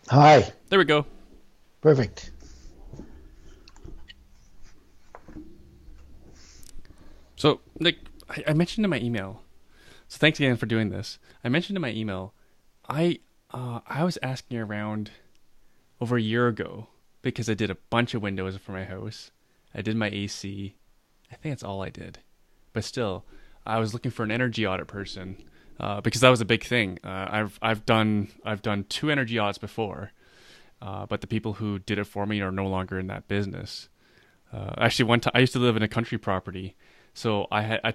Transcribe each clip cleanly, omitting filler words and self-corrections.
Hi. There we go. Perfect. So, Nick, I mentioned in my email. So, thanks again for doing this. I mentioned in my email, I was asking around over a year ago because I did a bunch of windows for my house. I did my AC. I think that's all I did. But still, I was looking for an energy audit person because that was a big thing. I've done two energy audits before, but the people who did it for me are no longer in that business. Actually, one time I used to live in a country property, so I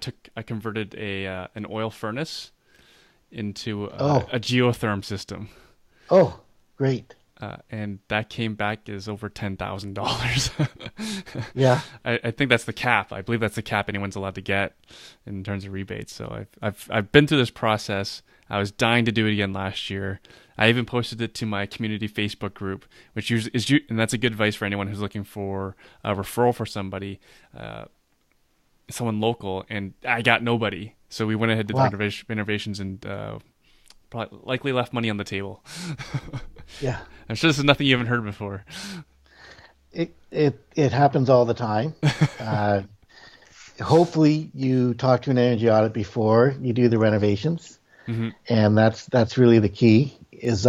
converted a an oil furnace into Oh, a geotherm system, oh, great. and that came back as over $10,000. Yeah. I think that's the cap. I believe that's the cap anyone's allowed to get in terms of rebates. So I've been through this process. I was dying to do it again last year. I even posted it to my community Facebook group, which and that's a good advice for anyone who's looking for a referral for somebody, someone local. And I got nobody, so we went ahead to Wow. renovations and probably likely left money on the table. Yeah. I'm sure this is nothing you haven't heard before. It happens all the time. Uh, Hopefully you talk to an energy audit before you do the renovations, Hmm. and that's really the key is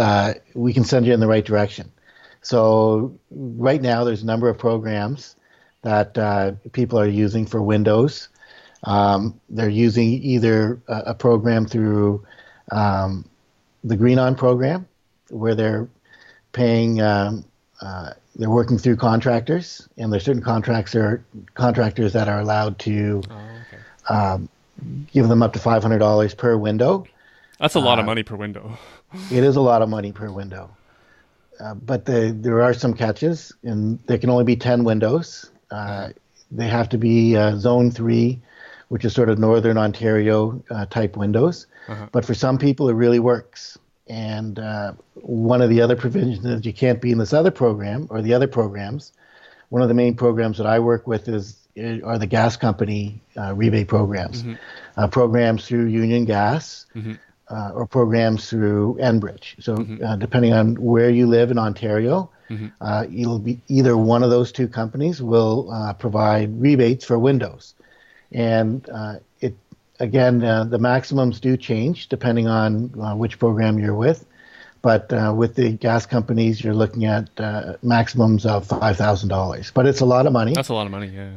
we can send you in the right direction. So right now there's a number of programs that people are using for Windows. They're using either a program through um, the Green On program, where paying, they're working through contractors, and there's certain contractors that are allowed to Oh, okay. um, give them up to $500 per window. That's a lot of Uh, money per window. it is a lot of money per window, but there are some catches, and there can only be 10 windows. Uh-huh. They have to be Zone 3, which is sort of Northern Ontario type windows. Uh-huh. But for some people, it really works. And one of the other provisions is you can't be in this other program or the other programs. One of the main programs that I work with are the gas company rebate programs, Hmm. programs through Union Gas Hmm. or programs through Enbridge. So Hmm. depending on where you live in Ontario, Hmm. it'll be either one of those two companies will provide rebates for windows. And it again, the maximums do change depending on which program you're with. But with the gas companies, you're looking at maximums of $5,000. But it's a lot of money, That's a lot of money. Yeah.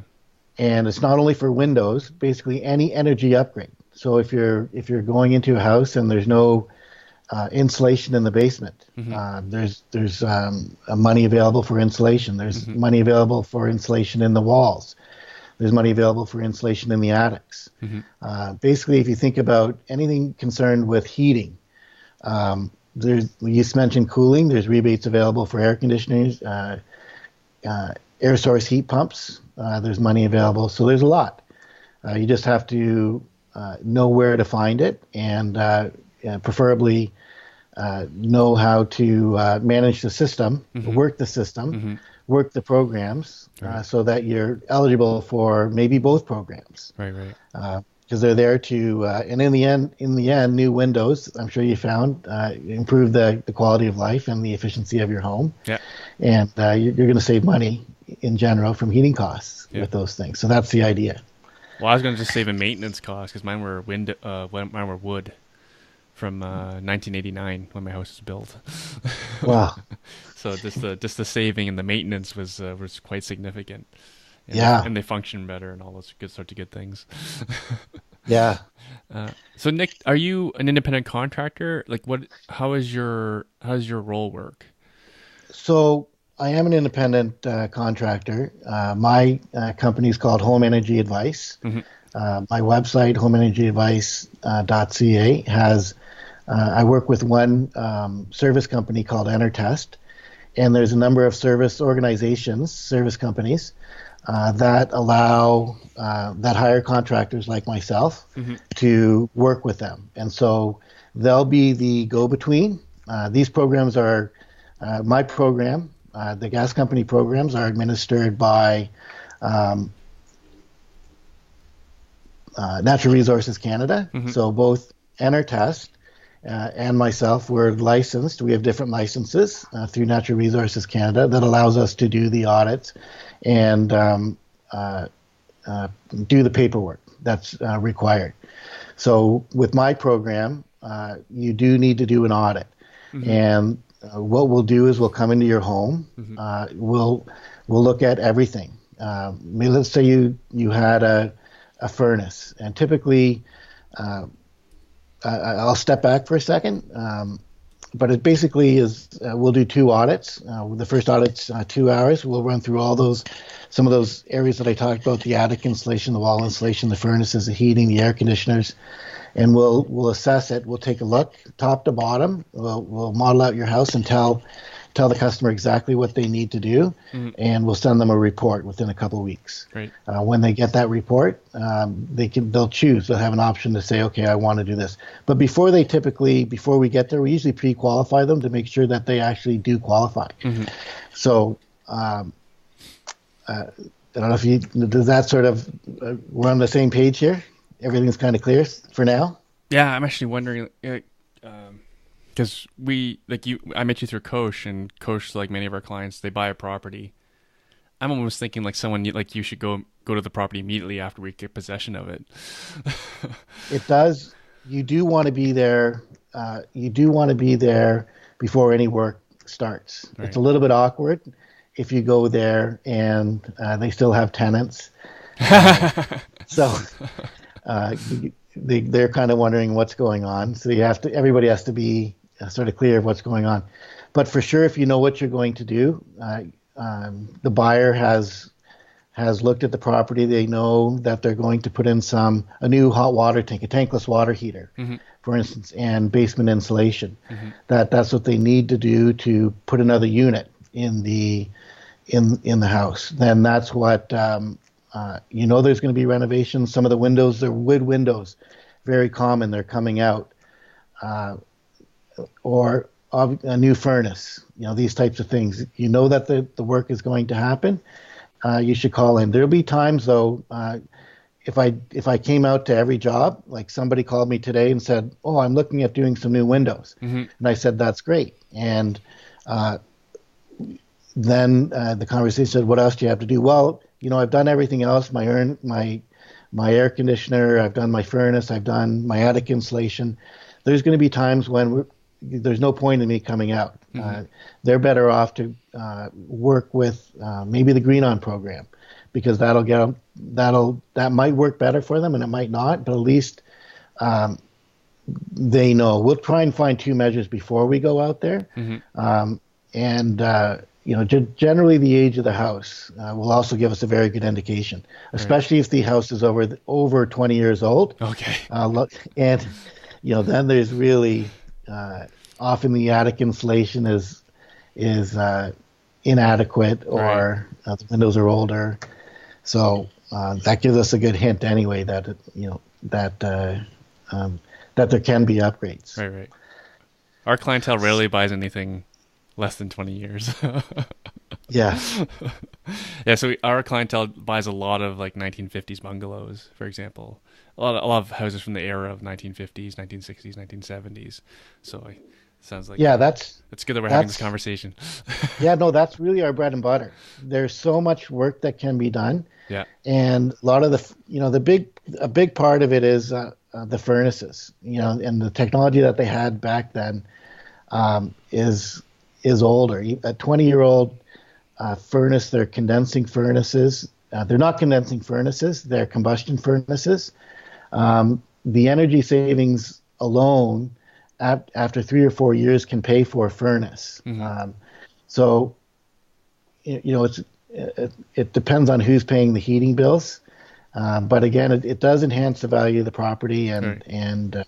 and it's not only for windows. Basically, any energy upgrade. So if you're going into a house and there's no insulation in the basement, Hmm. there's money available for insulation. There's Hmm. money available for insulation in the walls. There's money available for insulation in the attics. Hmm. Basically, if you think about anything concerned with heating, you just mentioned cooling. There's rebates available for air conditioners, air source heat pumps. There's money available. So there's a lot. You just have to know where to find it and preferably know how to manage the system, Hmm. work the system, Hmm. work the programs Right. so that you're eligible for maybe both programs Right. Right. because they're there to and in the end new windows I'm sure you found improve the quality of life and the efficiency of your home, Yeah. and you're going to save money in general from heating costs Yeah. with those things, so that's the idea. Well, I was gonna just save in maintenance costs because mine were wood from 1989 when my house was built. Wow. So just the saving and the maintenance was quite significant, and Yeah. they function better and all those good sorts of good things. Yeah. So Nick, are you an independent contractor? Like what? How does your role work? So I am an independent contractor. My company is called Home Energy Advice. Hmm. My website, homeenergyadvice.ca, has I work with one service company called Entertest, and there's a number of service companies that hire contractors like myself Hmm. to work with them, and so they'll be the go-between. These programs are my program. The gas company programs are administered by um, Natural Resources Canada. Hmm. So both Entertest and myself, we're licensed. We have different licenses through Natural Resources Canada that allows us to do the audits and do the paperwork that's required. So with my program, you do need to do an audit. Mm-hmm. And what we'll do is we'll come into your home. Mm-hmm. We'll look at everything. Let's say you had a furnace, and typically, I'll step back for a second. But it basically is, we'll do 2 audits. The first audit's 2 hours. We'll run through some of those areas that I talked about, the attic insulation, the wall insulation, the furnaces, the heating, the air conditioners, and we'll assess it. We'll take a look top to bottom. We'll model out your house and tell the customer exactly what they need to do, and we'll send them a report within a couple of weeks. Great. When they get that report, they'll choose. They'll have an option to say, okay, I want to do this. But before we get there, we usually pre-qualify them to make sure that they actually do qualify. Mm-hmm. So I don't know if does that sort of, we're on the same page here? Everything's kind of clear for now? Yeah, I'm actually wondering, because I met you through Kaush, and Kaush, like many of our clients, they buy a property. I'm almost thinking like someone like you should go to the property immediately after we get possession of it. It does. You do want to be there. You do want to be there before any work starts. Right. It's a little bit awkward if you go there and they still have tenants. So they're kind of wondering what's going on. So everybody has to be sort of clear of what's going on. But for sure, if you know what you're going to do, the buyer has looked at the property. They know that they're going to put in a new hot water tank, a tankless water heater, mm-hmm. for instance, and basement insulation. Mm-hmm. That's what they need to do to put another unit in the house. Then that's what there's going to be renovations. Some of the windows, they're wood windows, very common. They're coming out, or a new furnace. These types of things. You know that the work is going to happen. You should call in. There'll be times though, if I came out to every job, like somebody called me today and said, "Oh, I'm looking at doing some new windows," mm-hmm. and I said, "That's great." And then the conversation said, "What else do you have to do?" Well, I've done everything else. My air conditioner. I've done my furnace. I've done my attic insulation. There's going to be times when there's no point in me coming out. Mm-hmm. They're better off to work with maybe the Green On program, because that might work better for them, and it might not. But at least they know. We'll try and find 2 measures before we go out there, mm-hmm. Generally the age of the house will also give us a very good indication, especially if the house is over 20 years old. Okay. And then there's really often the attic insulation is inadequate, or the windows are older. So that gives us a good hint anyway that that there can be upgrades. Right. Our clientele rarely buys anything less than 20 years. Yeah. Yeah, so our clientele buys a lot of like 1950s bungalows, for example. A lot of houses from the era of 1950s, 1960s, 1970s. So it sounds like that's good that we're having this conversation. Yeah, no, that's really our bread and butter. There's so much work that can be done. Yeah. And a lot of a big part of it is the furnaces, and the technology that they had back then is older. A 20-year-old furnace, they're condensing furnaces. They're not condensing furnaces, they're combustion furnaces. The energy savings alone after 3 or 4 years can pay for a furnace. Mm-hmm. So it depends on who's paying the heating bills. But again, it does enhance the value of the property, and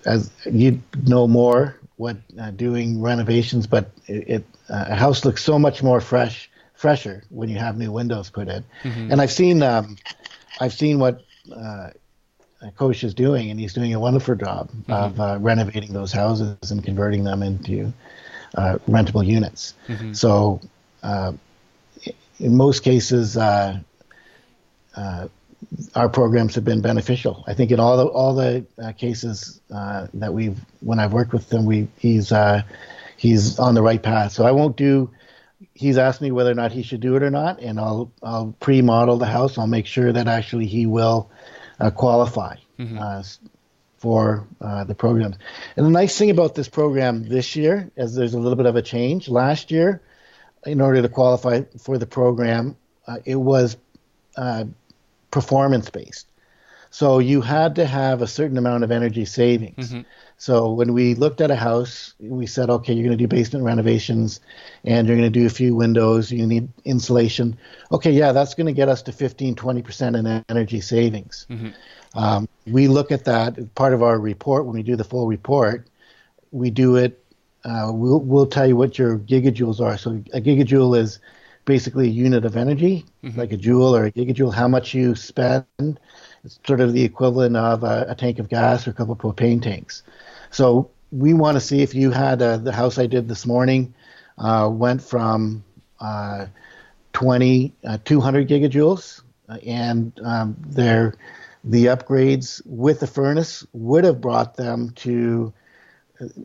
as you know more what doing renovations, but a house looks so much more fresher when you have new windows put in. Mm-hmm. And I've seen what Kaush is doing, and he's doing a wonderful job mm-hmm. of renovating those houses and converting them into rentable units. Mm-hmm. So in most cases, our programs have been beneficial. I think in all the cases that when I've worked with them, he's on the right path. So I won't do. He's asked me whether or not he should do it or not, and I'll pre-model the house. I'll make sure that actually he will qualify for the programs. And the nice thing about this program this year is there's a little bit of a change. Last year, in order to qualify for the program, it was performance based. So you had to have a certain amount of energy savings. So when we looked at a house, we said, okay, you're going to do basement renovations and you're going to do a few windows, you need insulation. Okay, yeah, that's going to get us to 15-20% in energy savings. We look at that part of our report. When we do the full report, we do it, we'll tell you what your gigajoules are. So a gigajoule is basically a unit of energy, like a joule or a gigajoule, how much you spend. It's sort of the equivalent of a tank of gas or a couple of propane tanks. So we want to see if you had the house I did this morning went from 200 gigajoules, and the upgrades with the furnace would have brought them to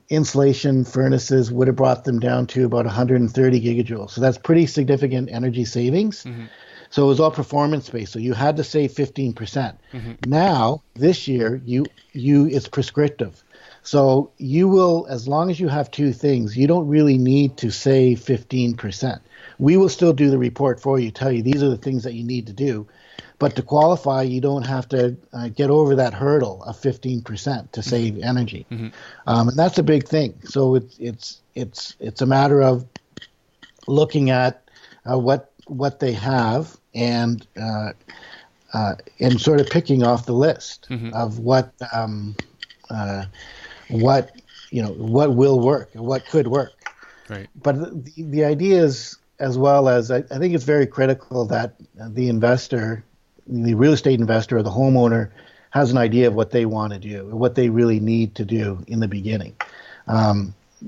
insulation furnaces would have brought them down to about 130 gigajoules. So that's pretty significant energy savings. So it was all performance based. So you had to save 15%. Now, this year, it's prescriptive. So you will, as long as you have two things, you don't really need to save 15%. We will still do the report for you, tell you these are the things that you need to do. But to qualify, you don't have to get over that hurdle of 15% to save energy, and that's a big thing. So it's a matter of looking at what they have and sort of picking off the list of what will work and what could work. Right. But the idea is, as well as I think it's very critical that the investor, the real estate investor or the homeowner, has an idea of what they want to do, what they really need to do in the beginning,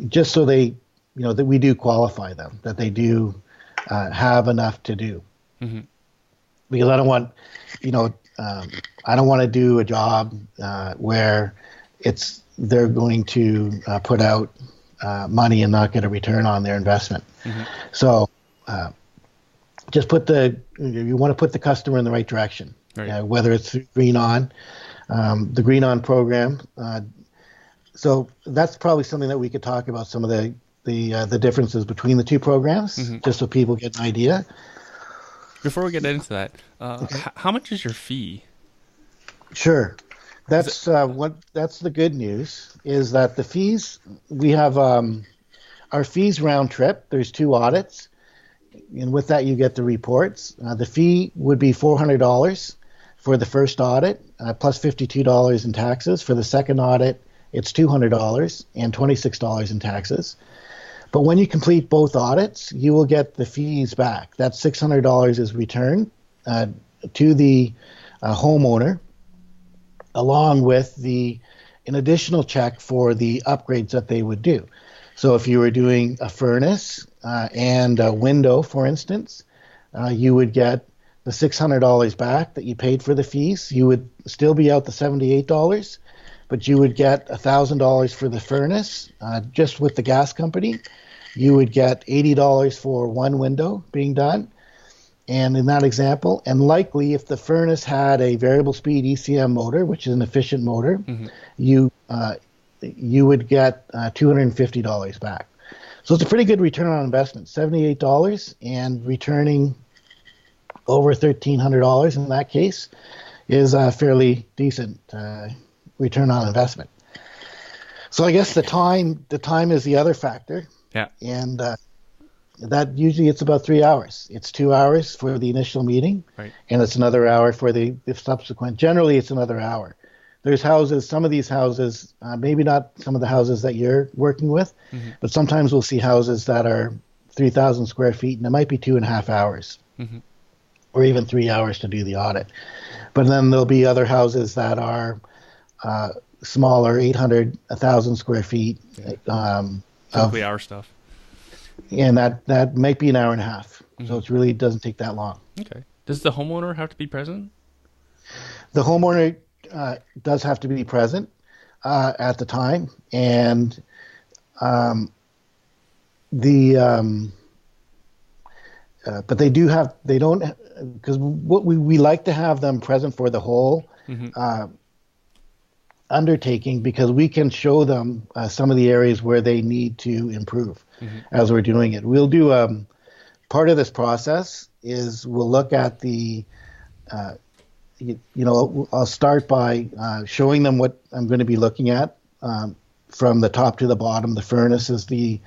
just so they, that we do qualify them, that they do have enough to do. Because I don't want, I don't want to do a job where they're going to put out money and not get a return on their investment. So just you want to put the customer in the right direction, right. Whether it's through Green On, the Green On program. So that's probably something that we could talk about, some of the differences between the two programs, just so people get an idea. Before we get into that, how much is your fee? Sure. That's that's the good news, is that the fees, we have our fees round trip. There's 2 audits, and with that you get the reports. The fee would be $400 for the first audit, plus $52 in taxes. For the second audit, it's $200 and $26 in taxes. But when you complete both audits, you will get the fees back. That $600 is returned to the homeowner, along with an additional check for the upgrades that they would do. So if you were doing a furnace and a window, for instance, you would get the $600 back that you paid for the fees. You would still be out the $78, but you would get $1,000 for the furnace, just with the gas company. You would get $80 for one window being done. And in that example, and likely if the furnace had a variable speed ECM motor, which is an efficient motor, you would get $250 back. So it's a pretty good return on investment, $78, and returning over $1,300 in that case is a fairly decent return on investment. So I guess the time is the other factor. Yeah. And that usually it's about 3 hours. It's 2 hours for the initial meeting, right, and it's another hour for the subsequent. Generally, it's another hour. There's houses, some of these houses, maybe not some of the houses that you're working with, but sometimes we'll see houses that are 3,000 square feet, and it might be 2.5 hours, or even 3 hours to do the audit. But then there'll be other houses that are smaller, 800, 1,000 square feet. Typically our stuff. And that might be an hour and a half. So it really doesn't take that long. Okay. Does the homeowner have to be present? The homeowner does have to be present at the time, and but they don't, because what we like to have them present for the whole undertaking, because we can show them some of the areas where they need to improve as we're doing it. We'll do part of this process is we'll look at I'll start by showing them what I'm going to be looking at from the top to the bottom. The furnace is the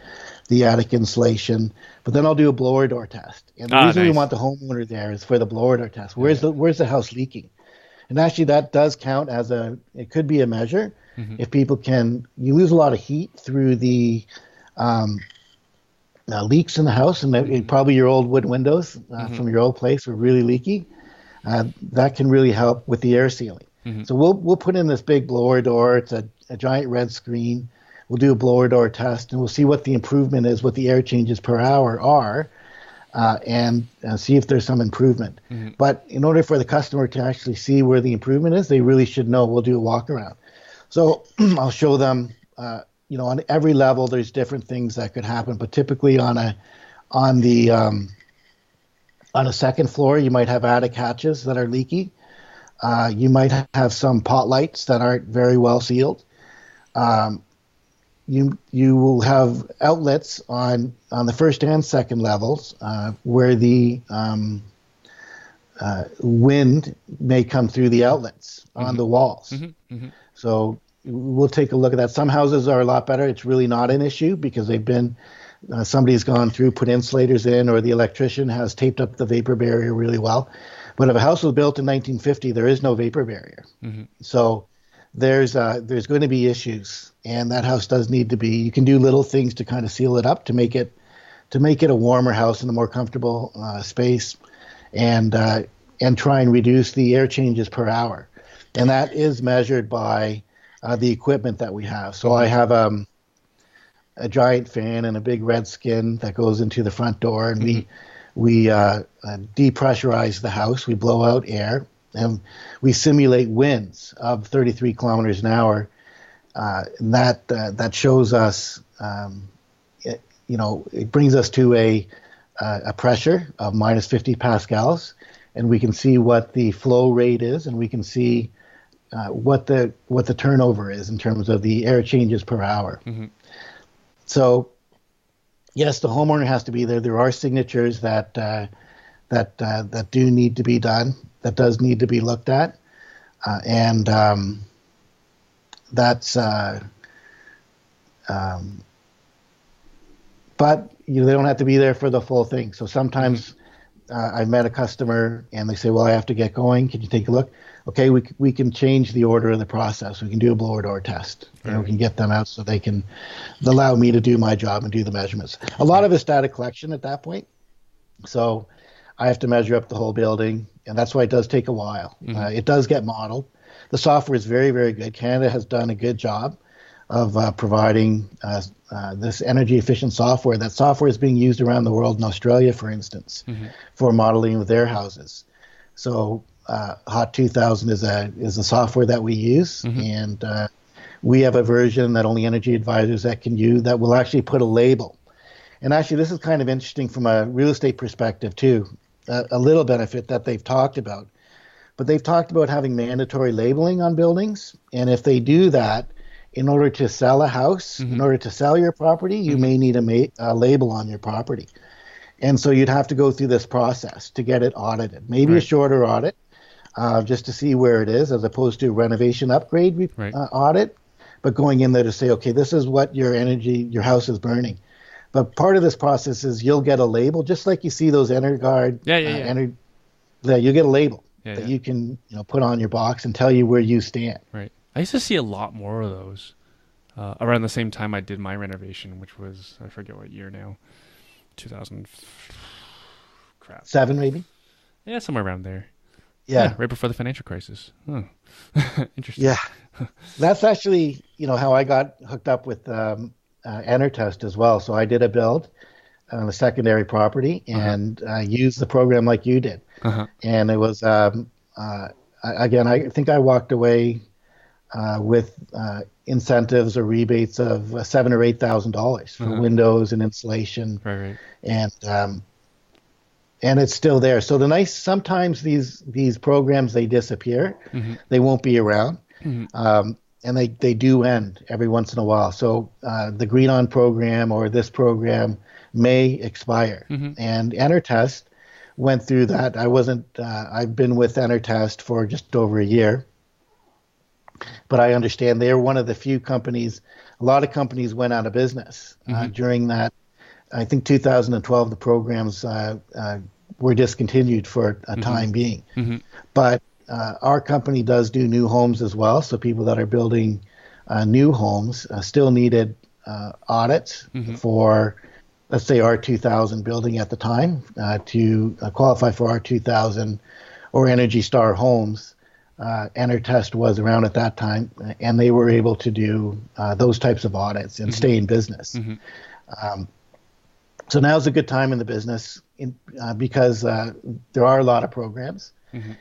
attic insulation, but then I'll do a blower door test. And the reason we want the homeowner there is for the blower door test. Where's the house leaking? And actually that does count as it could be a measure. If people you lose a lot of heat through the leaks in the house, and probably your old wood windows from your old place were really leaky. That can really help with the air sealing. So we'll put in this big blower door. It's a giant red screen. We'll do a blower door test, and we'll see what the improvement is, what the air changes per hour are, and see if there's some improvement. But in order for the customer to actually see where the improvement is, they really should know. We'll do a walk around. So I'll show them, on every level, there's different things that could happen. But typically on a second floor, you might have attic hatches that are leaky. You might have some pot lights that aren't very well sealed. You will have outlets on the first and second levels where the wind may come through the outlets on the walls. So we'll take a look at that. Some houses are a lot better. It's really not an issue because they've been somebody's gone through, put insulators in, or the electrician has taped up the vapor barrier really well. But if a house was built in 1950, there is no vapor barrier. So there's going to be issues, and that house does need to be. You can do little things to kind of seal it up to make it a warmer house and a more comfortable space, and try and reduce the air changes per hour, and that is measured by the equipment that we have. So I have a giant fan and a big red skin that goes into the front door, and we depressurize the house. We blow out air, and we simulate winds of 33 kilometers an hour. And that shows us, it brings us to a pressure of minus 50 pascals, and we can see what the flow rate is, and we can see what the turnover is in terms of the air changes per hour. So, yes, the homeowner has to be there. There are signatures that do need to be done. That does need to be looked at, and that's. But they don't have to be there for the full thing. So sometimes I've met a customer and they say, "Well, I have to get going. Can you take a look?" Okay, we can change the order of the process. We can do a blower door test. We can get them out so they can allow me to do my job and do the measurements. A lot of it's data collection at that point. So I have to measure up the whole building, and that's why it does take a while. It does get modeled. The software is very, very good. Canada has done a good job of providing this energy efficient software. That software is being used around the world, in Australia, for instance, for modeling of their houses. So Hot 2000 is a software that we use, and we have a version that only energy advisors can use that will actually put a label. And actually, this is kind of interesting from a real estate perspective too. A little benefit that they've talked about, but they've talked about having mandatory labeling on buildings, and if they do that, in order to sell a house, in order to sell your property, you may need a label on your property. And so you'd have to go through this process to get it audited. Maybe a shorter audit, just to see where it is, as opposed to a renovation upgrade audit, but going in there to say, okay, this is what your house is burning. But part of this process is you'll get a label, just like you see those EnerGuard. You get a label that you can put on your box and tell you where you stand. Right. I used to see a lot more of those around the same time I did my renovation, which was, I forget what year now, 2000. Crap. 7 maybe? Yeah, somewhere around there. Yeah. Right before the financial crisis. Oh. Interesting. Yeah. That's actually, how I got hooked up with EnerTest as well. So I did a build on a secondary property and used the program like you did. And it was, I again, I think I walked away with incentives or rebates of $7,000 or $8,000 for windows and insulation, Right. And it's still there. So sometimes these programs, they disappear, they won't be around, and they do end every once in a while. So the Green On program or this program may expire, and Enertest went through that. I've been with Enertest for just over a year, but I understand they're one of the few companies. A lot of companies went out of business during that. I think 2012, the programs were discontinued for a time being. But our company does do new homes as well. So people that are building new homes still needed audits for, let's say, R2000 building at the time to qualify for R2000 or Energy Star homes. Enertest was around at that time, and they were able to do those types of audits and stay in business. So now's a good time in the business because there are a lot of programs.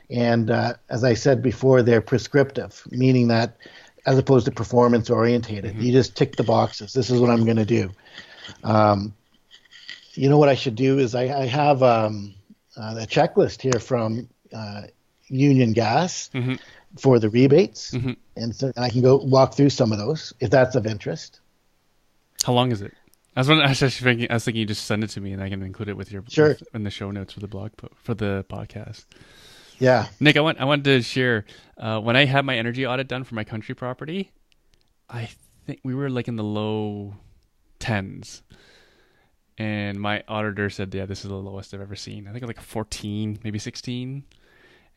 And as I said before, they're prescriptive, meaning that as opposed to performance orientated, you just tick the boxes. This is what I'm going to do. You know what I should do is I have a checklist here from Union Gas for the rebates. And so I can go walk through some of those if that's of interest. How long is it? I was thinking you just send it to me and I can include it with your in the show notes for the for the podcast. Yeah, Nick, I wanted to share when I had my energy audit done for my country property. I think we were like in the low 10s, and my auditor said, "Yeah, this is the lowest I've ever seen." I think it was like 14, maybe 16,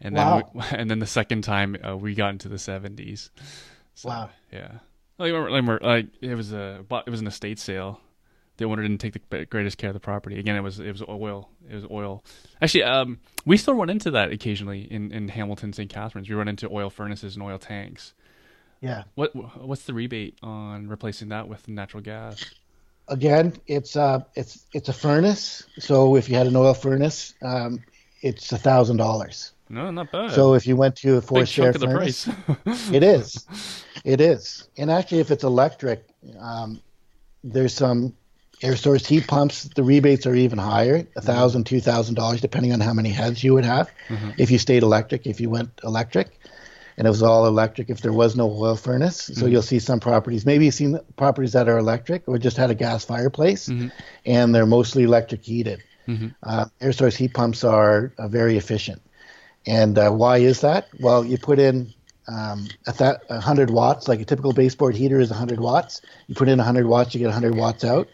and then the second time we got into the 70s. So, wow. Yeah. It was an estate sale. The owner didn't take the greatest care of the property. Again, it was oil. It was oil. Actually, we still run into that occasionally in Hamilton, St. Catharines. We run into oil furnaces and oil tanks. Yeah. What's the rebate on replacing that with natural gas? Again, it's a furnace. So if you had an oil furnace, it's $1,000. No, not bad. So if you went to a 4-share furnace, it is. And actually, if it's electric, there's some air source heat pumps. The rebates are even higher, $1,000, $2,000, depending on how many heads you would have. If you stayed electric, if you went electric, and it was all electric, if there was no oil furnace. So you'll see some properties. Maybe you've seen properties that are electric or just had a gas fireplace, and they're mostly electric heated. Air source heat pumps are very efficient. And why is that? Well, you put in 100 watts, like a typical baseboard heater is 100 watts. You put in 100 watts, you get 100 watts out.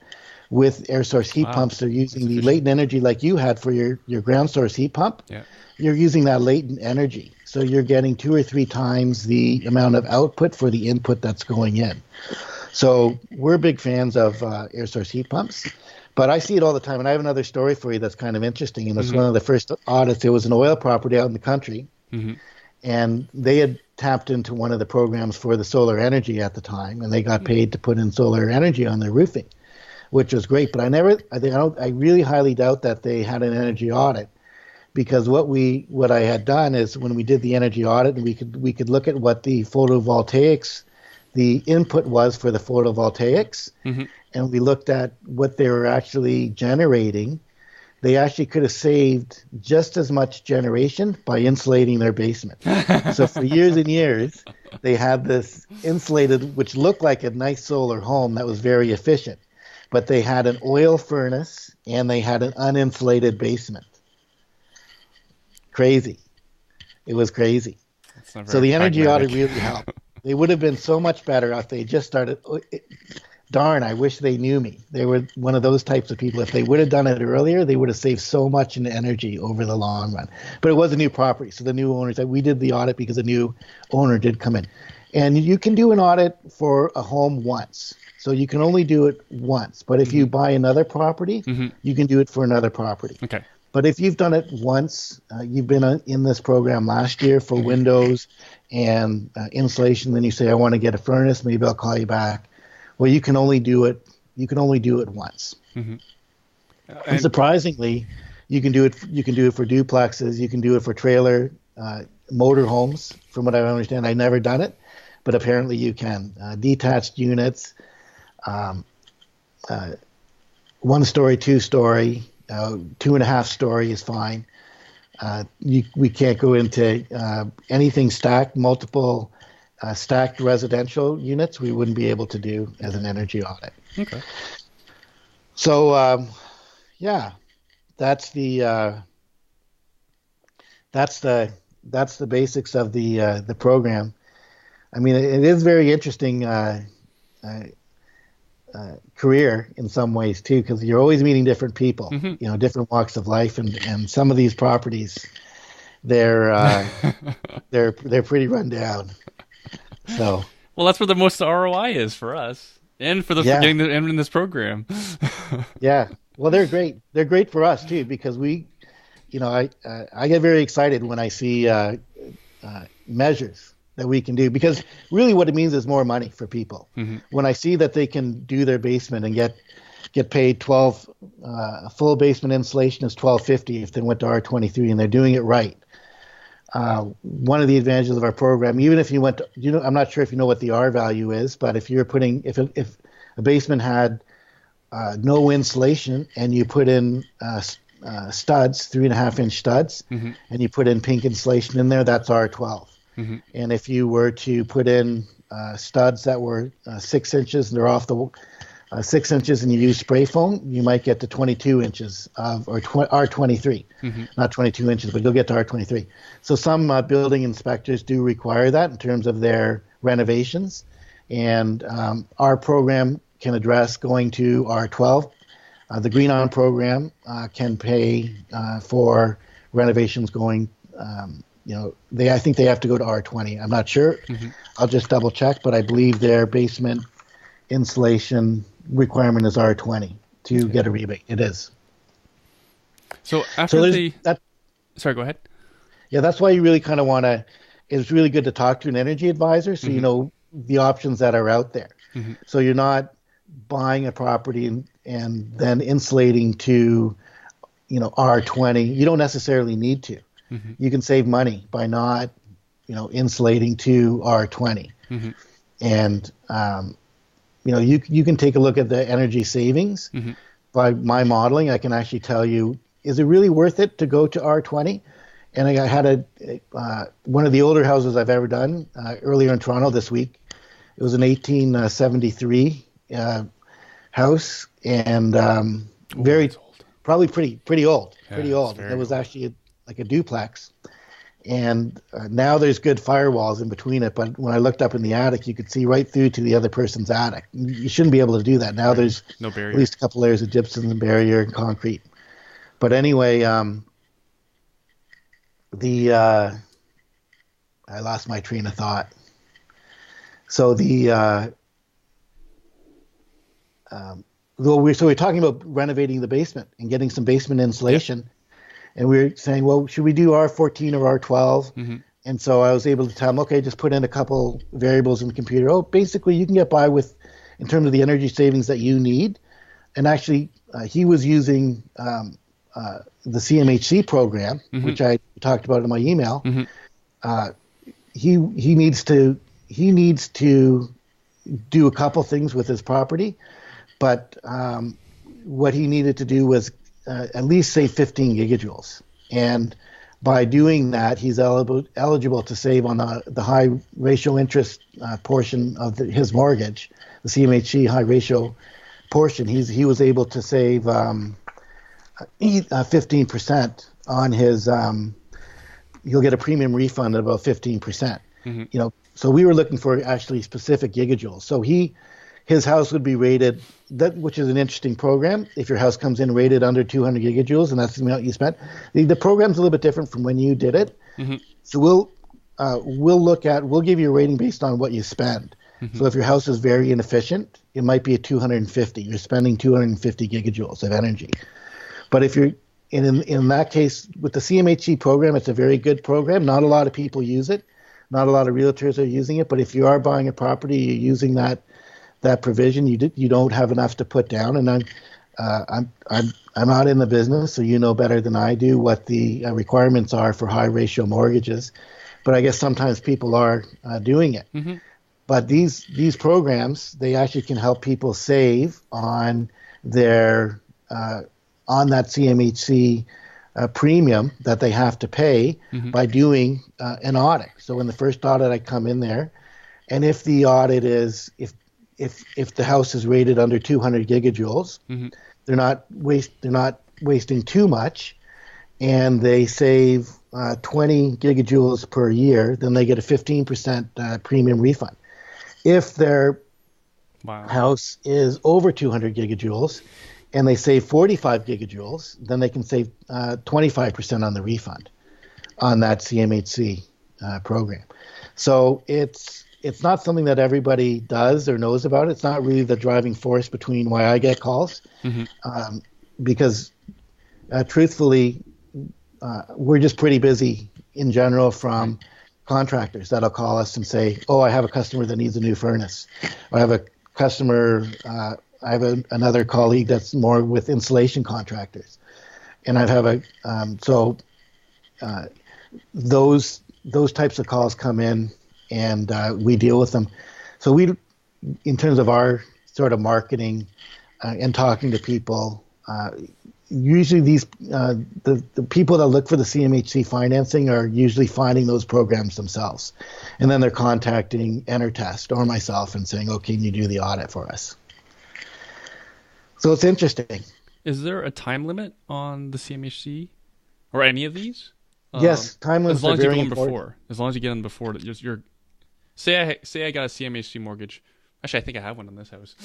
With air source heat pumps, they're using the latent energy like you had for your ground source heat pump. Yeah. You're using that latent energy. So you're getting 2 or 3 times the amount of output for the input that's going in. So we're big fans of air source heat pumps. But I see it all the time. And I have another story for you that's kind of interesting. And it's one of the first audits. It was an oil property out in the country. And they had tapped into one of the programs for the solar energy at the time. And they got paid to put in solar energy on their roofing, which was great. But I really highly doubt that they had an energy audit, because what I had done is when we did the energy audit, we could look at what the photovoltaics, the input was for the photovoltaics, and we looked at what they were actually generating. They actually could have saved just as much generation by insulating their basement. So for years and years, they had this insulated, which looked like a nice solar home that was very efficient. But they had an oil furnace and they had an uninsulated basement. Crazy. It was crazy. So the energy audit really helped. They would have been so much better if they just started. Darn, I wish they knew me. They were one of those types of people. If they would have done it earlier, they would have saved so much in energy over the long run. But it was a new property. So the new owners, we did the audit because a new owner did come in. And you can do an audit for a home once. So you can only do it once. But if you buy another property, you can do it for another property. Okay. But if you've done it once, you've been in this program last year for windows and insulation, then you say, I want to get a furnace, maybe I'll call you back. Well, you can only do it once. And surprisingly, you can do it for duplexes, you can do it for trailer motorhomes, from what I understand. I've never done it, but apparently you can. Detached units, um, 1 story, 2 story, 2.5 story is fine. We can't go into anything stacked, multiple stacked residential units. We wouldn't be able to do as an energy audit. Okay. So yeah, that's the that's the basics of the program. I mean, it is very interesting career in some ways too, because you're always meeting different people, different walks of life, and some of these properties, they're they're pretty run down. So well, that's where the most ROI is for us, and for getting in this program. Yeah, well, they're great. They're great for us too, because I get very excited when I see measures that we can do, because really what it means is more money for people. When I see that they can do their basement and get paid 12, full basement insulation is $12.50 if they went to R23 and they're doing it right. One of the advantages of our program, even if you went to, I'm not sure if you know what the R value is, but if you're putting, if a basement had no insulation and you put in studs, 3.5-inch studs, and you put in pink insulation in there, that's R12. And if you were to put in studs that were 6 inches and they're off the 6 inches and you use spray foam, you might get to 22 inches or R23, not 22 inches, but you'll get to R23. So some building inspectors do require that in terms of their renovations. And our program can address going to R12. The Green On program can pay for renovations going I think they have to go to R20. I'm not sure. I'll just double check, but I believe their basement insulation requirement is R20 to get a rebate. It is. So sorry, go ahead. Yeah, that's why you really kind of want to, it's really good to talk to an energy advisor so you know the options that are out there. So you're not buying a property and then insulating to, R20. You don't necessarily need to. You can save money by not, insulating to R20. And, you can take a look at the energy savings. By my modeling, I can actually tell you, is it really worth it to go to R20? And I had one of the older houses I've ever done earlier in Toronto this week. It was an 1873 house, and probably pretty old. It was actually like a duplex, and now there's good firewalls in between it. But when I looked up in the attic, you could see right through to the other person's attic. You shouldn't be able to do that now. There's no barrier. At least a couple layers of gypsum and barrier and concrete. But anyway, I lost my train of thought. So we're talking about renovating the basement and getting some basement insulation. And we were saying, well, should we do R14 or R12? And so I was able to tell him, okay, just put in a couple variables in the computer. Oh, basically you can get by with, in terms of the energy savings that you need. And actually, he was using the CMHC program, which I talked about in my email. He needs to do a couple things with his property, but what he needed to do was at least save 15 gigajoules. And by doing that, he's eligible to save on the high ratio interest portion of his mortgage, the CMHC high ratio portion. He was able to save 15% on his. He'll get a premium refund at about 15%. So we were looking for actually specific gigajoules. So his house would be rated, which is an interesting program. If your house comes in rated under 200 gigajoules, and that's the amount you spent, the program's a little bit different from when you did it. So we'll give you a rating based on what you spend. So if your house is very inefficient, it might be a 250. You're spending 250 gigajoules of energy. But if you're in that case with the CMHC program, it's a very good program. Not a lot of people use it. Not a lot of realtors are using it. But if you are buying a property, you're using that provision, you don't have enough to put down. And I'm not in the business, so you know better than I do what the requirements are for high ratio mortgages. but I guess sometimes people are doing it. Mm-hmm. But these programs, they actually can help people save on their on that CMHC premium that they have to pay by doing an audit. So in the first audit, I come in there, and if the audit is if the house is rated under 200 gigajoules, they're not wasting too much, and they save 20 gigajoules per year, then they get a 15% premium refund. If their house is over 200 gigajoules and they save 45 gigajoules, then they can save 25% on the refund on that CMHC program. So it's not something that everybody does or knows about. It's not really the driving force between why I get calls, because truthfully, we're just pretty busy in general from contractors that'll call us and say, oh, I have a customer that needs a new furnace. Or I have a customer, I have another colleague that's more with insulation contractors. And I have those types of calls come in, and we deal with them. So we, in terms of our sort of marketing and talking to people, usually these the people that look for the CMHC financing are usually finding those programs themselves, and then they're contacting Entertest or myself and saying, "Oh, can you do the audit for us?" So it's interesting. Is there a time limit on the CMHC or any of these? Yes, time limits are very important. As long as you get them before, you're say I got a CMHC mortgage. Actually, I think I have one on this house.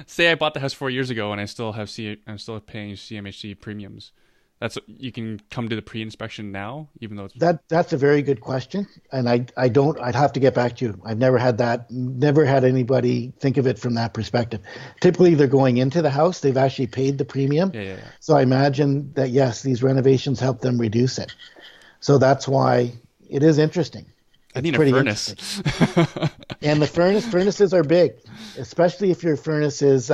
Say I bought the house 4 years ago and I'm still paying CMHC premiums. You can come to the pre-inspection now, even though that's a very good question, and I'd have to get back to you. I've never had anybody think of it from that perspective. Typically, they're going into the house; they've actually paid the premium. Yeah. So I imagine that yes, these renovations help them reduce it. So that's why it is interesting. I need a furnace. And the furnaces are big, especially if your furnace is.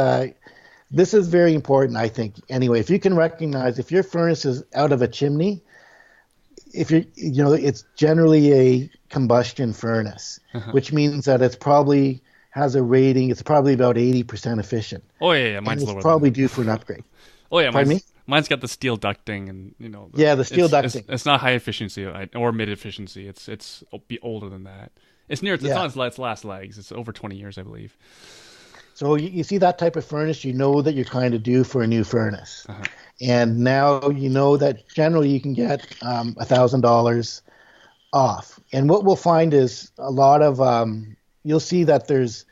This is very important, I think. Anyway, if you can recognize if your furnace is out of a chimney, it's generally a combustion furnace, which means that it's probably has a rating. It's probably about 80% efficient. Oh yeah, mine's lower. It's probably due for an upgrade. Oh yeah, mine's got the steel ducting, and the steel ducting. It's not high efficiency or mid efficiency. It's be older than that. It's on its last legs. It's over 20 years, I believe. So you see that type of furnace, you know that you're kind of due for a new furnace. And now you know that generally you can get $1,000 off. And what we'll find is a lot of you'll see that there's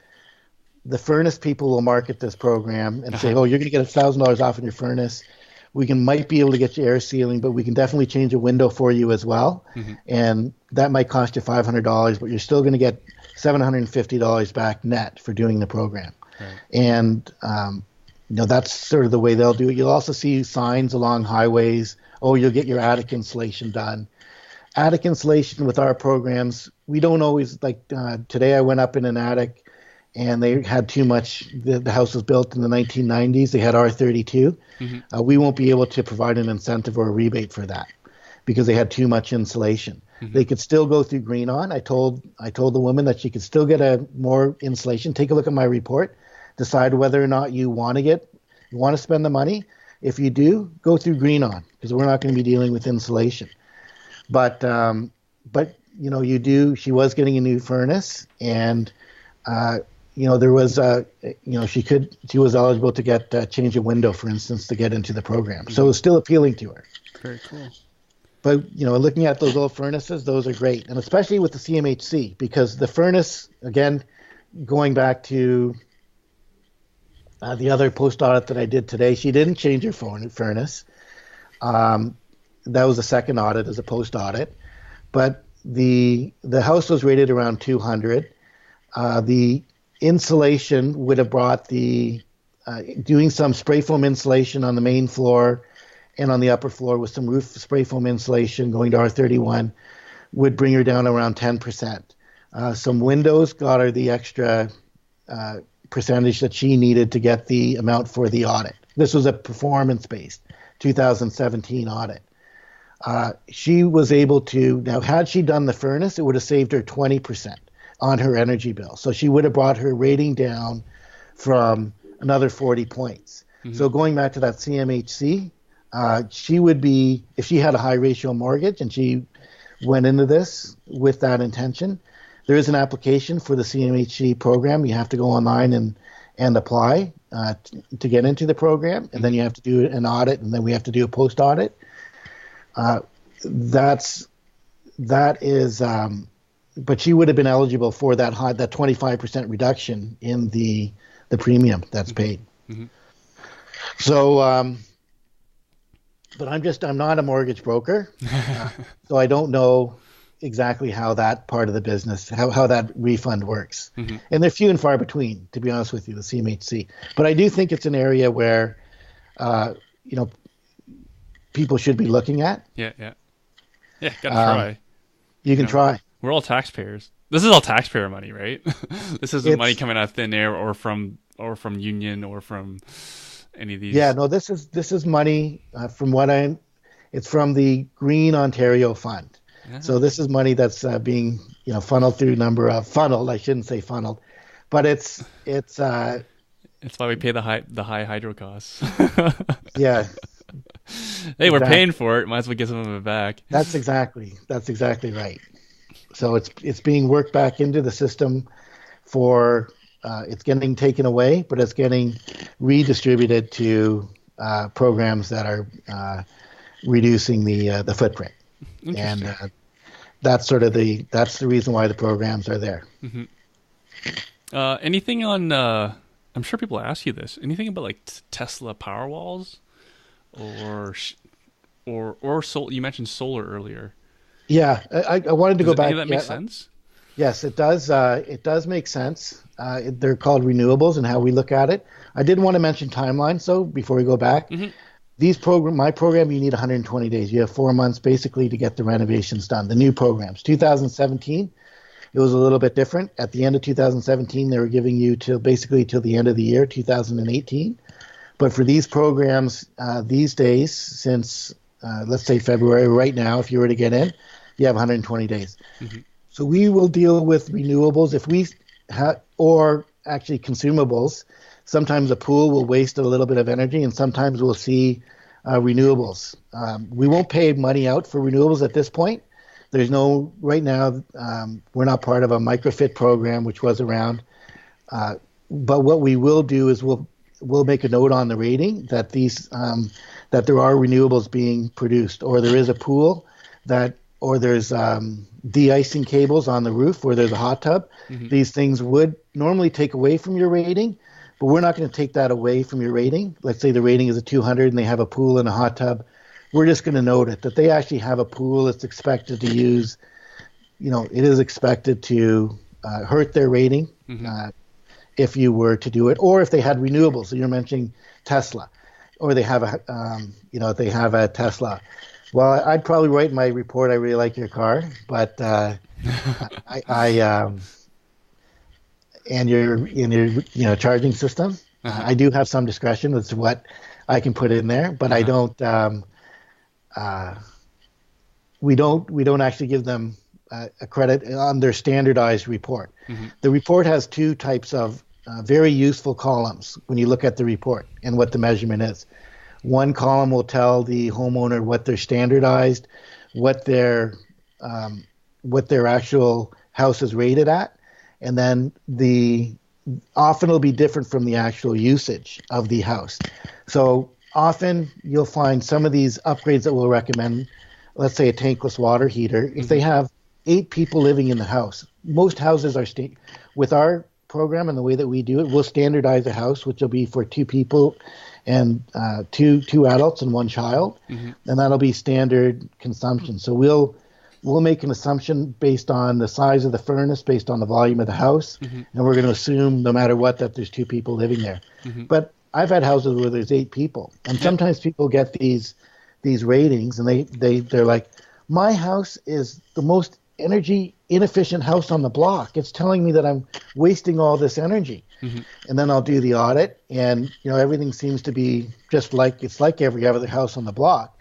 the furnace people will market this program and say, oh, you're going to get $1,000 off on your furnace. We might be able to get you air sealing, but we can definitely change a window for you as well. And that might cost you $500, but you're still going to get $750 back net for doing the program. Right. And that's sort of the way they'll do it. You'll also see signs along highways. Oh, you'll get your attic insulation done. Attic insulation with our programs, we don't always today I went up in an attic and they had too much. The house was built in the 1990s. They had R32. We won't be able to provide an incentive or a rebate for that because they had too much insulation. They could still go through Green On. I told the woman that she could still get more insulation. Take a look at my report. Decide whether or not you want to spend the money. If you do, go through Green On because we're not going to be dealing with insulation. But you do. She was getting a new furnace, and there was she was eligible to get change a window, for instance, to get into the program. So it was still appealing to her. Very cool. But looking at those old furnaces, those are great, and especially with the CMHC because the furnace, again, going back to the other post audit that I did today, she didn't change her furnace. That was the second audit as a post audit, but the house was rated around 200. The insulation would have brought doing some spray foam insulation on the main floor and on the upper floor with some roof spray foam insulation going to R31 would bring her down around 10%. Some windows got her the extra percentage that she needed to get the amount for the audit. This was a performance-based 2017 audit. She was able to, now had she done the furnace, it would have saved her 20% on her energy bill. So she would have brought her rating down from another 40 points. So going back to that CMHC, she would be, if she had a high ratio mortgage and she went into this with that intention, there is an application for the CMHC program. You have to go online and apply to get into the program, and then you have to do an audit, and then we have to do a post audit. That is, but she would have been eligible for that 25% reduction in the premium that's paid. So, but I'm not a mortgage broker, so I don't know exactly how that part of the business, how that refund works. And they're few and far between, to be honest with you, the CMHC. But I do think it's an area where, people should be looking at. Yeah, gotta try. You can try. We're all taxpayers. This is all taxpayer money, right? This isn't money coming out of thin air or from Union or from any of these. Yeah, no, this is money it's from the Green Ontario Fund. Yeah. So this is money that's being funneled through funneled. I shouldn't say funneled, but it's why we pay the high hydro costs. Yeah. Hey, we're paying for it. Might as well get some of it back. That's exactly right. So it's being worked back into the system for it's getting taken away, but it's getting redistributed to programs that are reducing the footprint. And that's the reason why the programs are there. Anything on? I'm sure people ask you this. Anything about like Tesla Powerwalls, or you mentioned solar earlier. Yeah, I wanted to go back. Does that make sense? Yes, it does. It does make sense. They're called renewables, and how we look at it. I did want to mention timelines, so before we go back. My program, you need 120 days. You have 4 months basically to get the renovations done. The new programs, 2017, it was a little bit different. At the end of 2017, they were giving you till the end of the year, 2018. But for these programs these days, since let's say February, right now, if you were to get in, you have 120 days. So we will deal with renewables if we or actually consumables. Sometimes a pool will waste a little bit of energy, and sometimes we'll see renewables. We won't pay money out for renewables at this point. There's no, right now, we're not part of a microfit program, which was around. But what we will do is we'll make a note on the rating that that there are renewables being produced, or there is a pool or there's de-icing cables on the roof where there's a hot tub. These things would normally take away from your rating, but we're not going to take that away from your rating. Let's say the rating is a 200 and they have a pool and a hot tub. We're just going to note it, that they actually have a pool. It's expected to use, it is expected to hurt their rating if you were to do it, or if they had renewables. So you're mentioning Tesla, or they have a Tesla. Well, I'd probably write in my report, I really like your car, but and your charging system. I do have some discretion as to what I can put in there, but I don't. We don't actually give them a credit on their standardized report. The report has two types of very useful columns when you look at the report and what the measurement is. One column will tell the homeowner what their standardized, what their actual house is rated at, and then often it'll be different from the actual usage of the house. So often you'll find some of these upgrades that we'll recommend, let's say a tankless water heater, if they have 8 people living in the house. Most houses are with our program and the way that we do it, we'll standardize a house, which will be for 2 people and two adults and 1 child, and that'll be standard consumption. So we'll make an assumption based on the size of the furnace, based on the volume of the house, and we're going to assume no matter what that there's 2 people living there. But I've had houses where there's 8 people, and sometimes people get these ratings, and they're like, my house is the most energy inefficient house on the block. It's telling me that I'm wasting all this energy. And then I'll do the audit, and everything seems to be just like it's like every other house on the block.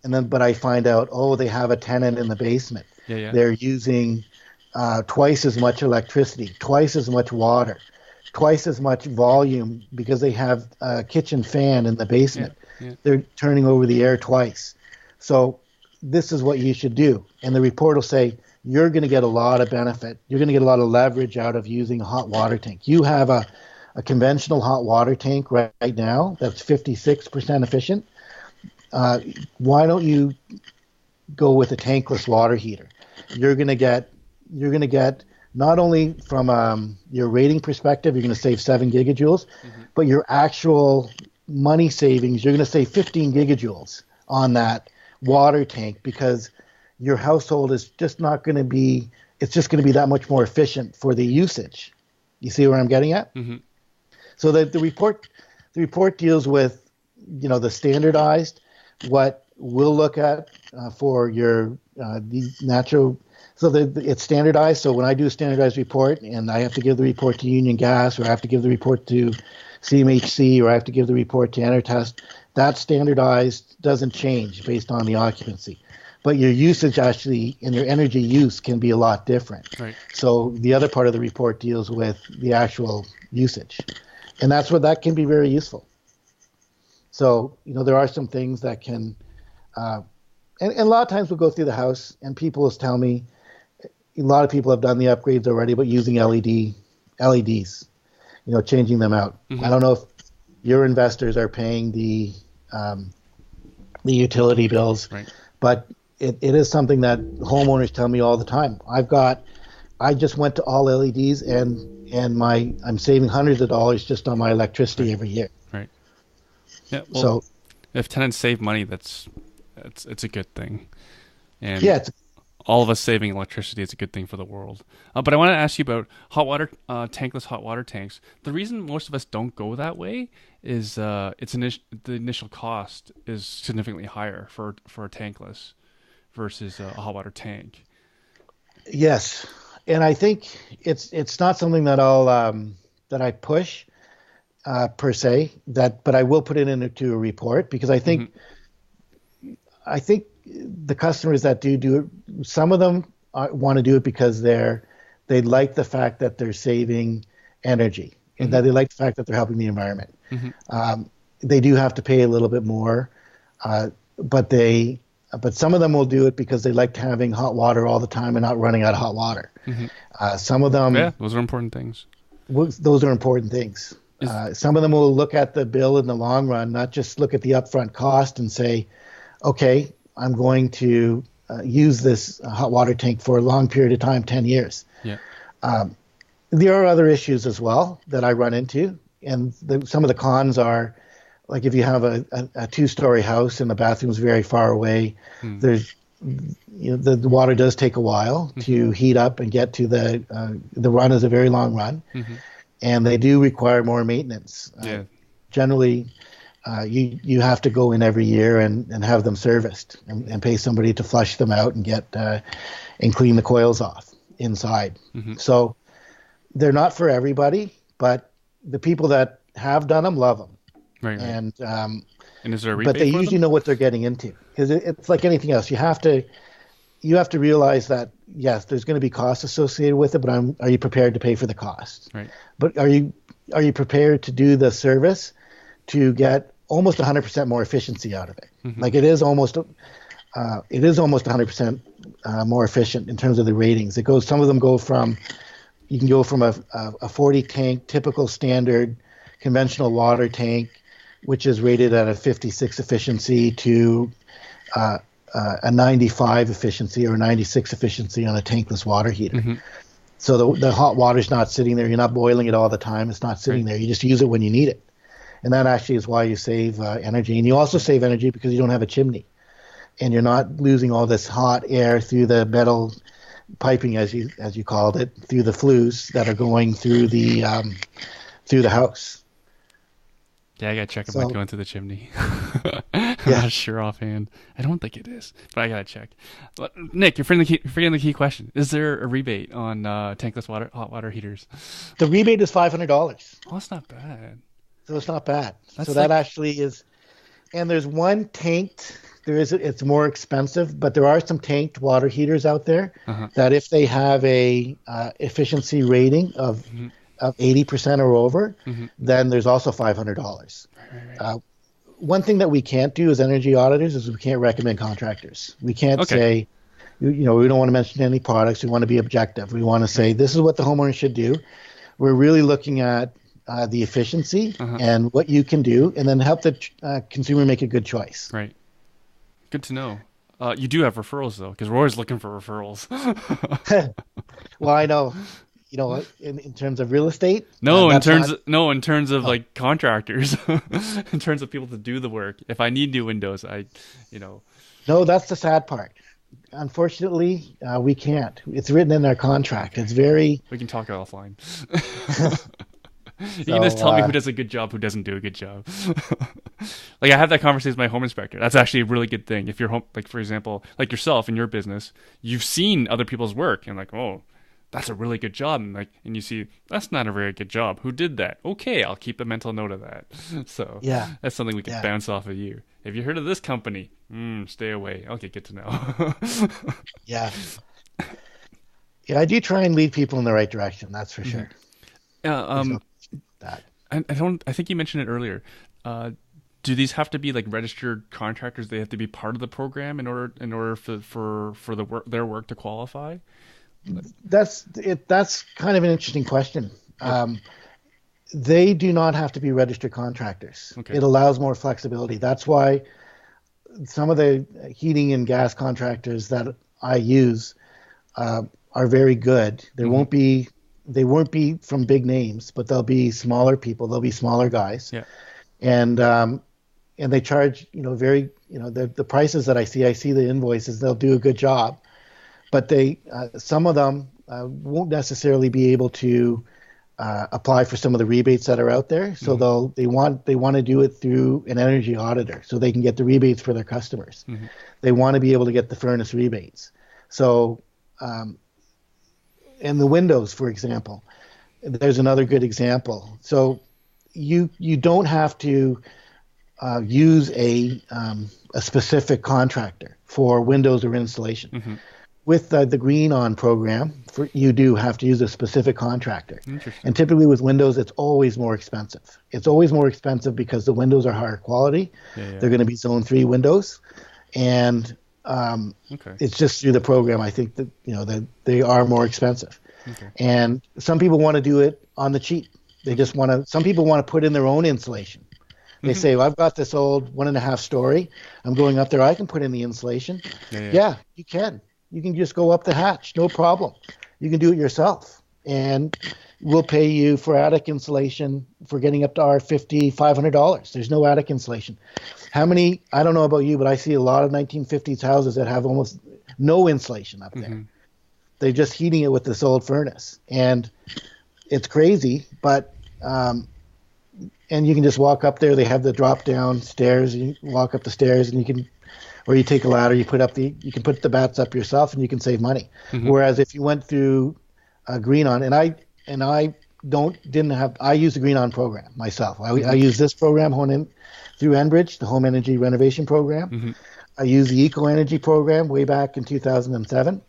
and then but I find out, oh, they have a tenant in the basement. Yeah, yeah. They're using twice as much electricity, twice as much water, twice as much volume because they have a kitchen fan in the Yeah, basement. yeah. They're turning over the air twice. So this is what you should do. And the report will say, you're going to get a lot of benefit. You're going to get a lot of leverage out of using a hot water tank. You have a conventional hot water tank right now that's 56% efficient. Why don't you go with a tankless water heater? You're going to get not only from your rating perspective, you're going to save 7 gigajoules, but your actual money savings, you're going to save 15 gigajoules on that water tank because your household is just not going to be, it's just going to be that much more efficient for the usage. You see where I'm getting at? Mm-hmm. So the report deals with, the standardized, what we'll look at for your the natural. So it's standardized. So when I do a standardized report and I have to give the report to Union Gas, or I have to give the report to CMHC, or I have to give the report to Enertest, that standardized doesn't change based on the occupancy. But your usage actually and your energy use can be a lot different. Right. So the other part of the report deals with the actual usage. And that's where that can be very useful. So, there are some things that can, and a lot of times we'll go through the house and people will tell me, a lot of people have done the upgrades already, but using LEDs, changing them out. Mm-hmm. I don't know if your investors are paying the utility bills, Right. but it is something that homeowners tell me all the time. I just went to all LEDs and I'm saving hundreds of dollars just on my electricity every year. Right. Yeah. Well, So if tenants save money, it's a good thing. And yeah, all of us saving electricity is a good thing for the world. But I want to ask you about hot water, tankless hot water tanks. The reason most of us don't go that way is the initial cost is significantly higher for a tankless versus a hot water tank. yes, and I think it's not something that that I push per se. But I will put it into a report because I think the customers that do it, some of them want to do it because they like the fact that they're saving energy and that they like the fact that they're helping the environment. They do have to pay a little bit more, but some of them will do it because they like having hot water all the time and not running out of hot water. Some of them, Yeah, those are important things. those are important things. Some of them will look at the bill in the long run, not just look at the upfront cost and say, okay, I'm going to use this hot water tank for a long period of time, 10 years. Yeah. There are other issues as well that I run into. And some of the cons are, like if you have a two-story house and the bathroom's very far away, there's the water does take a while to heat up and get to the run is a very long run. And they do require more maintenance. Generally, you have to go in every year and have them serviced and pay somebody to flush them out and get and clean the coils off inside. So they're not for everybody, but the people that have done them love them. Right. And is there a rebate but they for usually them? know what they're getting into because it's like anything else. You have to realize that yes, there's going to be costs associated with it, but are you prepared to pay for the cost? Right. But are you prepared to do the service to get almost 100% more efficiency out of it? Like it is almost 100% more efficient in terms of the ratings. Some of them go from, you can go from a 40 tank typical standard conventional water tank, which is rated at a 56 efficiency, to a 95 efficiency or 96 efficiency on a tankless water heater. So the hot water's not sitting there. You're not boiling it all the time. It's not sitting there. You just use it when you need it. And that actually is why you save energy. And you also save energy because you don't have a chimney. And you're not losing all this hot air through the metal piping, as you called it, through the flues that are going through the house. Yeah, I gotta check if it's going through the chimney. I'm not sure offhand. I don't think it is, but I gotta check. Nick, you're forgetting the key question. Is there a rebate on tankless hot water heaters? The rebate is $500. Oh, that's not bad. So it's not bad. That's that actually is. And there's one tanked it's more expensive, but there are some tanked water heaters out there that if they have a efficiency rating of 80% or over, then there's also $500. One thing that we can't do as energy auditors is we can't recommend contractors. We can't say, we don't want to mention any products. We want to be objective. We want to say this is what the homeowner should do. We're really looking at the efficiency and what you can do, and then help the consumer make a good choice. Right. Good to know. You do have referrals though, because we're always looking for referrals. Well, I know. In terms of real estate. In terms of like contractors, in terms of people to do the work. If I need new windows, No, that's the sad part. Unfortunately, we can't. It's written in our contract. It's very. We can talk offline. You can just tell me who does a good job, who doesn't do a good job. Like I have that conversation with my home inspector. That's actually a really good thing. If you're home, like for example, like yourself in your business, you've seen other people's work and like, oh, that's a really good job. And you see, that's not a very good job. Who did that? Okay, I'll keep a mental note of that. So that's something we can bounce off of you. Have you heard of this company? Stay away. Okay, good to know. Yeah, I do try and lead people in the right direction. That's for sure. I think you mentioned it earlier. Do these have to be like registered contractors? They have to be part of the program in order for their work to qualify? That's kind of an interesting question. They do not have to be registered contractors. Okay. It allows more flexibility. That's why some of the heating and gas contractors that I use are very good. They won't be from big names, but they'll be smaller people. They'll be smaller guys. Yeah. And they charge, very, the prices that I see the invoices, they'll do a good job. But some of them won't necessarily be able to apply for some of the rebates that are out there. So they want to do it through an energy auditor, so they can get the rebates for their customers. They want to be able to get the furnace rebates. So, and the windows, for example, there's another good example. So you don't have to use a specific contractor for windows or installation. With the Green On program, you do have to use a specific contractor. And typically with windows, it's always more expensive. It's always more expensive because the windows are higher quality. They're going to be Zone 3 windows. And it's just through the program, I think that, that they are more expensive. And some people want to do it on the cheap. Some people want to put in their own insulation. They say, well, I've got this old 1.5 story. I'm going up there. I can put in the insulation. Yeah, you can. You can just go up the hatch, no problem. You can do it yourself. And we'll pay you for attic insulation for getting up to our $500. There's no attic insulation. I don't know about you, but I see a lot of 1950s houses that have almost no insulation up there. They're just heating it with this old furnace. And it's crazy, but and you can just walk up there. They have the drop down stairs. You walk up the stairs and or you take a ladder, you can put the bats up yourself and you can save money. Whereas if you went through Green On, I use the Green On program myself. I use this program through Enbridge, the Home Energy Renovation Program. I use the Eco Energy program way back in 2007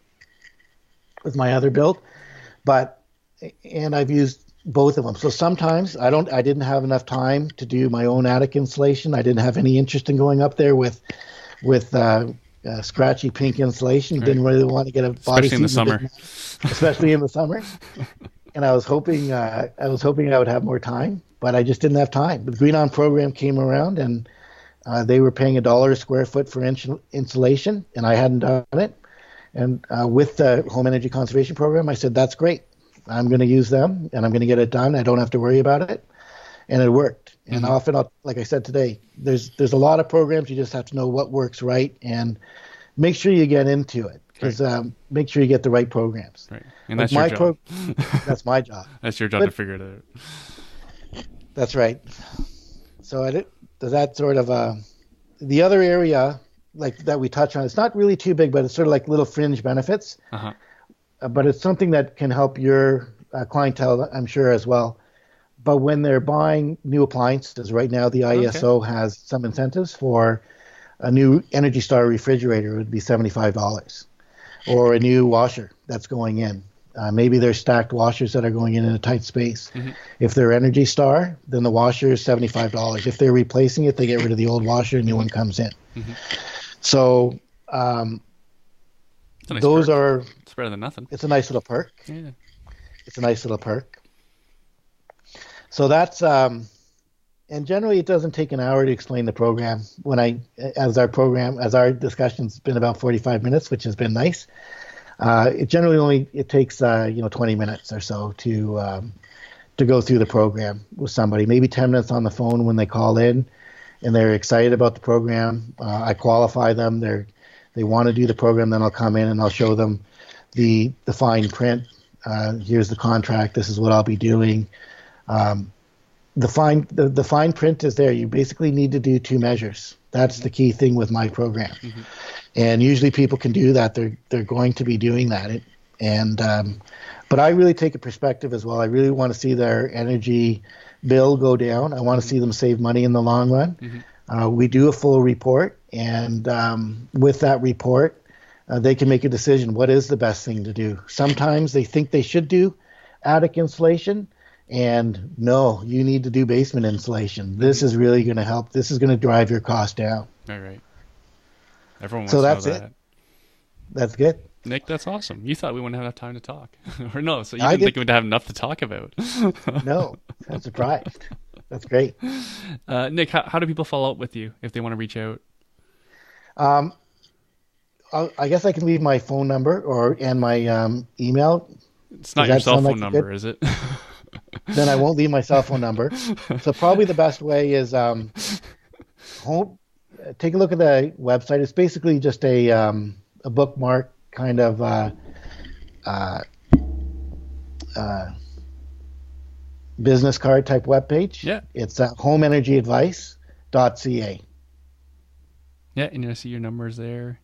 with my other build, and I've used both of them. So sometimes I didn't have enough time to do my own attic insulation. I didn't have any interest in going up there with scratchy pink insulation. Didn't really want to get a body especially in the summer. Especially in the summer. And I was hoping I would have more time, but I just didn't have time. The Green On program came around, and they were paying $1 a square foot for insulation, and I hadn't done it. And with the Home Energy Conservation Program, I said, that's great. I'm going to use them, and I'm going to get it done. I don't have to worry about it. And it worked. And often, like I said today, there's a lot of programs. You just have to know what works right and make sure you get into it, because make sure you get the right programs. Right. And that's your job. That's my job. That's your job to figure it out. That's right. So that sort of the other area like that we touch on, it's not really too big, but it's sort of like little fringe benefits. But it's something that can help your clientele, I'm sure, as well. But when they're buying new appliances, right now the ISO has some incentives for a new Energy Star refrigerator would be $75, or a new washer that's going in. Maybe there's stacked washers that are going in a tight space. Mm-hmm. If they're Energy Star, then the washer is $75. If they're replacing it, they get rid of the old washer and new one comes in. Mm-hmm. So nice those perk. are. It's better than nothing. It's a nice little perk. Yeah. It's a nice little perk. So that's and generally it doesn't take an hour to explain the program. As our discussion's been about 45 minutes, which has been nice. It generally takes 20 minutes or so to go through the program with somebody. Maybe 10 minutes on the phone when they call in, and they're excited about the program. I qualify them. They want to do the program. Then I'll come in and I'll show them the fine print. Here's the contract. This is what I'll be doing. The fine print is there. You basically need to do 2 measures. That's the key thing with my program. Mm-hmm. And usually people can do that. They're going to be doing that. But I really take a perspective as well. I really want to see their energy bill go down. I want to see them save money in the long run. Mm-hmm. We do a full report, and with that report, they can make a decision. What is the best thing to do? Sometimes they think they should do attic insulation, and no, you need to do basement insulation. This is really going to help. This is going to drive your cost down. All right. Everyone wants so to that's know it. that. That's good. Nick, that's awesome. You thought we wouldn't have enough time to talk. Or no, so you didn't think we'd have enough to talk about. No, I'm surprised. That's great. Nick, how do people follow up with you if they want to reach out? I guess I can leave my phone number and my email. It's not your cell phone number, is it? Then I won't leave my cell phone number. So probably the best way is take a look at the website. It's basically just a bookmark kind of business card type webpage. Yeah. It's homeenergyadvice.ca. Yeah, and I see your numbers there.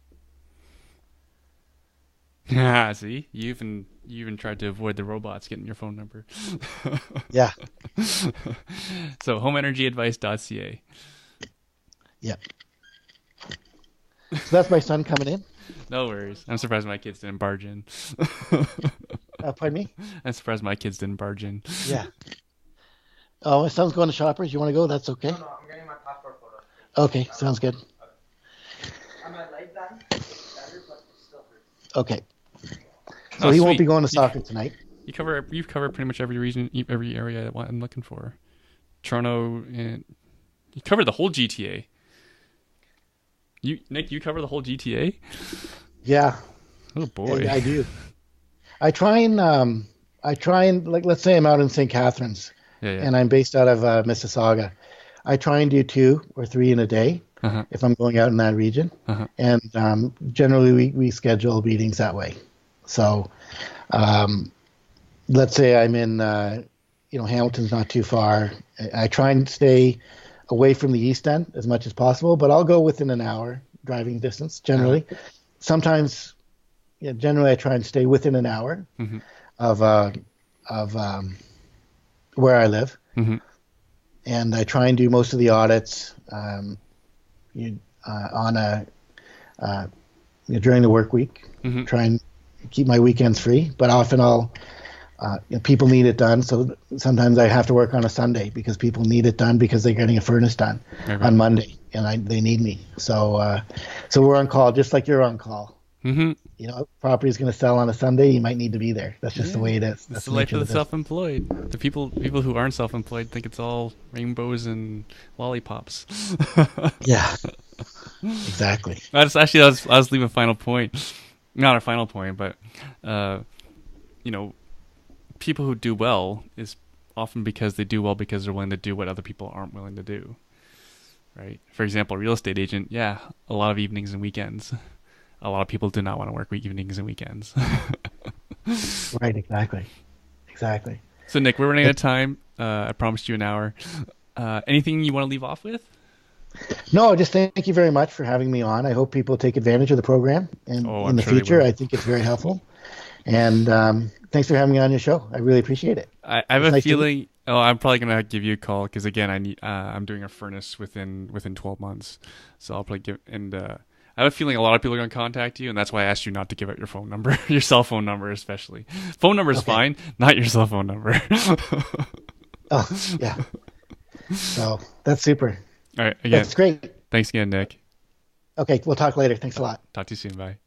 Yeah, see, you even tried to avoid the robots getting your phone number. Yeah. So homeenergyadvice.ca. Yeah. So that's my son coming in. No worries. I'm surprised my kids didn't barge in. Pardon me? I'm surprised my kids didn't barge in. Yeah. Oh, my son's going to Shoppers. You want to go? That's okay. No, I'm getting my passport photo. Okay, sounds good. I'm at light band. It's better, but it still hurts. Okay. So he won't be going to soccer tonight. You've covered pretty much every region, every area that I'm looking for. Toronto, and you covered the whole GTA. Nick, you cover the whole GTA? Yeah. Oh boy. I do. I try and like, let's say I'm out in St. Catharines, and I'm based out of Mississauga. I try and do 2 or 3 in a day if I'm going out in that region, and generally we schedule meetings that way. So, let's say I'm in, Hamilton's not too far. I try and stay away from the East End as much as possible, but I'll go within an hour driving distance generally. Sometimes, generally I try and stay within an hour of where I live, and I try and do most of the audits during the work week. Try and keep my weekends free, but often people need it done, so sometimes I have to work on a Sunday because people need it done because they're getting a furnace done on Monday, and they need me. So we're on call, just like you're on call. Property is going to sell on a Sunday. You might need to be there. That's just the way it is. That's the life of the self-employed. The people who aren't self-employed think it's all rainbows and lollipops. Yeah, exactly. I was leaving a final point, not a final point, but people who do well is often because they do well because they're willing to do what other people aren't willing to do. Right? For example, a real estate agent, a lot of evenings and weekends. A lot of people do not want to work evenings and weekends. Right, exactly. So, Nick, we're running out of time. I promised you an hour. Anything you want to leave off with? No, just thank you very much for having me on. I hope people take advantage of the program in the future. I think it's very helpful. And thanks for having me on your show. I really appreciate it. I have a feeling Oh, I'm probably gonna give you a call because again, I'm doing a furnace within 12 months, so I'll probably give and I have a feeling a lot of people are gonna contact you, and that's why I asked you not to give out your phone number, your cell phone number especially. Phone number is Okay. fine, not your cell phone number. Oh, yeah. So that's super. All right, again, That's great. thanks again, Nick. Okay, we'll talk later. Thanks a lot. Talk to you soon. Bye.